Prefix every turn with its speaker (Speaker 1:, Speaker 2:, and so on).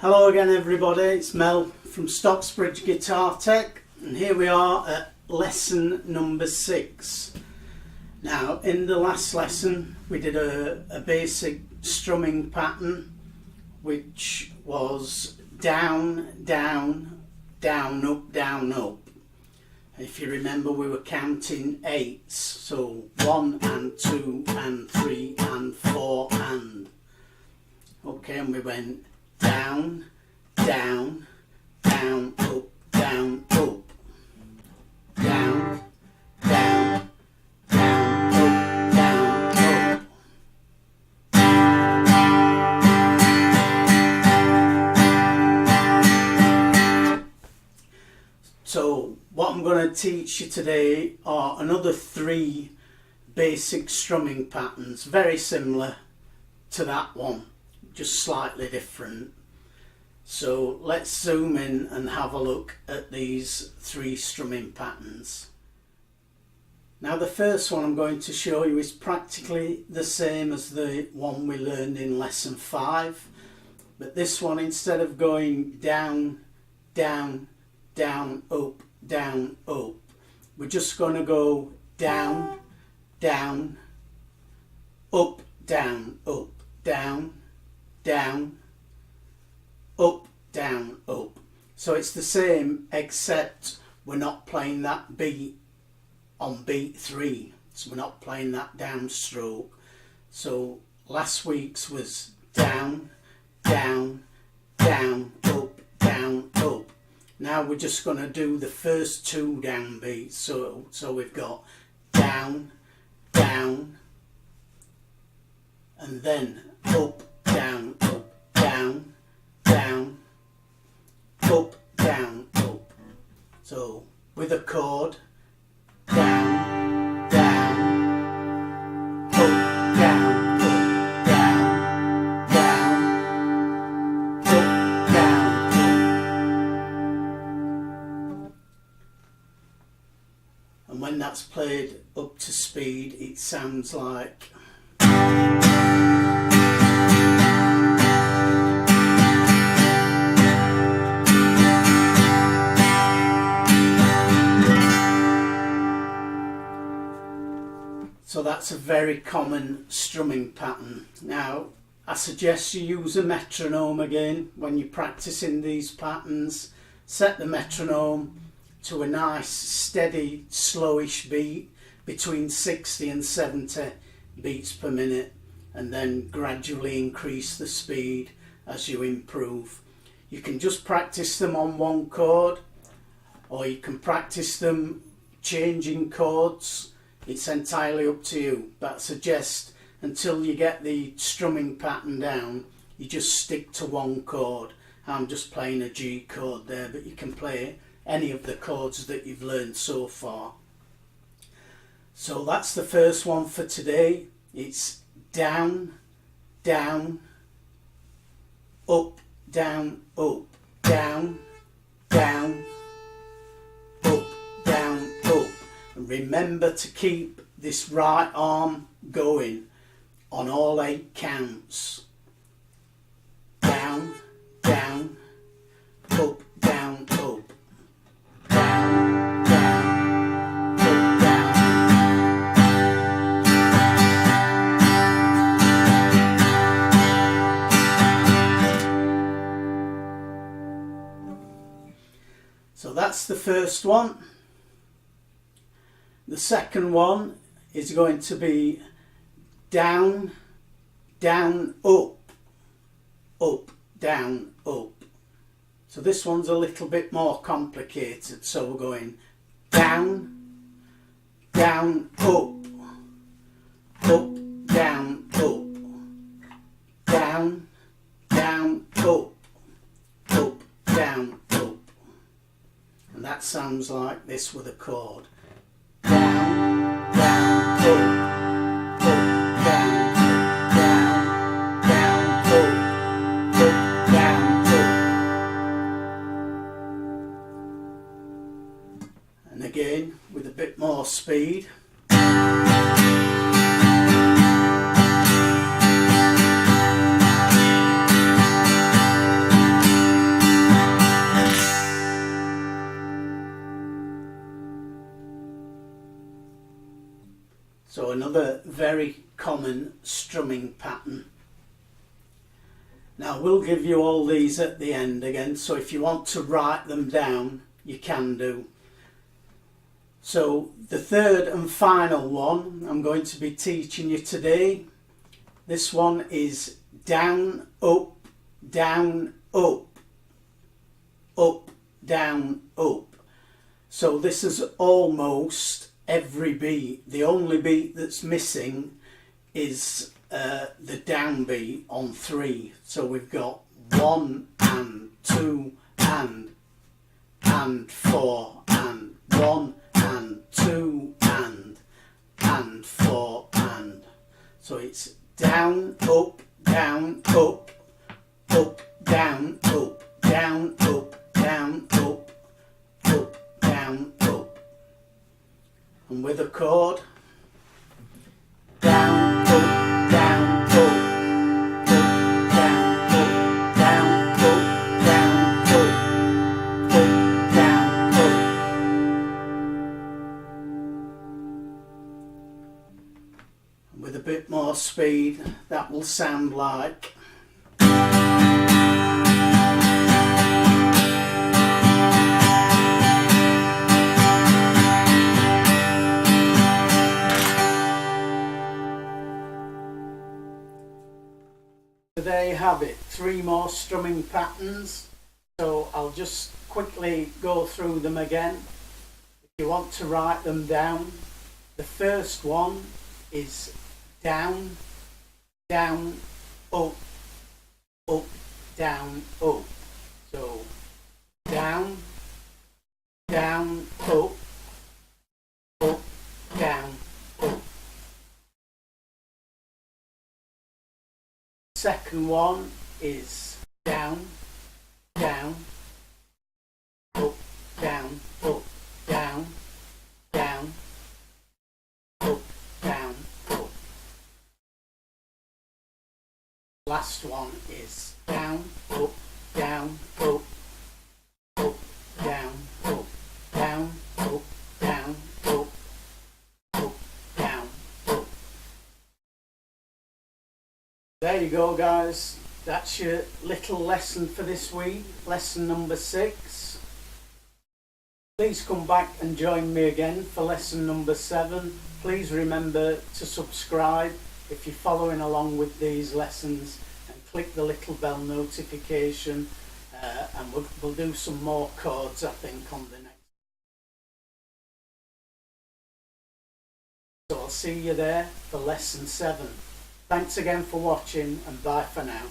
Speaker 1: Hello again everybody, it's Mel from Stocksbridge Guitar Tech, and here we are at lesson number 6. Now in the last lesson we did a basic strumming pattern which was down, down, down, up, down, up. If you remember, we were counting 8s, so 1 and 2 and 3 and 4 and. Okay, and we went down, down, down, up, down, up. Down, down, down, up, down, up. So what I'm going to teach you today are another 3 basic strumming patterns, very similar to that one, just slightly different. So let's zoom in and have a look at these 3 strumming patterns. Now the first one I'm going to show you is practically the same as the one we learned in lesson 5, but this one, instead of going down, down, down, up, we're just going to go down, down, up, down, up, down, down, up, down, up. So it's the same, except we're not playing that beat on beat 3, so we're not playing that down stroke. So last week's was down, down, down, up, down, up. Now we're just going to do the first 2 down beats. So we've got down, down, and then up, down, up, down, down, up, down, up. So with a chord, down, down, up, down, up, down, down, up, down, up. And when that's played up to speed, it sounds like. So that's a very common strumming pattern. Now I suggest you use a metronome again when you're practicing these patterns. Set the metronome to a nice steady slowish beat between 60 and 70 beats per minute, and then gradually increase the speed as you improve. You can just practice them on one chord, or you can practice them changing chords. It's entirely up to you, but I suggest until you get the strumming pattern down, you just stick to one chord. I'm just playing a G chord there, but you can play any of the chords that you've learned so far. So that's the first one for today. It's down, down, up, down, up, down, down, up, down, up. And remember to keep this right arm going on all 8 counts. Down, down, up, down, up. Down, down, up, down. So that's the first one. The second one is going to be down, down, up, up, down, up. So this one's a little bit more complicated. So we're going down, down, up, down, up, down, down, up, down, up. And that sounds like this with a chord. Down, down, up, down, down, down, down, and again with a bit more speed. another very common strumming pattern. Now we'll give you all these at the end again, so if you want to write them down you can do. So the third and final one I'm going to be teaching you today, this one is down, up, down, up, up, down, up. So this is almost every beat. The only beat that's missing is the down beat on 3. So we've got 1 and 2 and 4 and 1 and 2 and 4 and. So it's down, up, down, up, up, down, up, down, up, down, up, up, down, up. And with a chord, down, up, down, up, up, down, up, down, up, down, up, down, up. With a bit more speed, that will sound like. There you have it, 3 more strumming patterns. So I'll just quickly go through them again. If you want to write them down, the first one is down, down, up, up, down, up. So down, down, up, up, down, up. Second one is down, down, up, down, up, down, down, up, down, up. Last one is down, up, down, up, up, down, up, down, up, down, up, up, down, up. There you go guys, that's your little lesson for this week, lesson number 6. Please come back and join me again for lesson number 7. Please remember to subscribe if you're following along with these lessons, and click the little bell notification, and we'll do some more chords I think on the next. So I'll see you there for lesson 7. Thanks again for watching, and bye for now.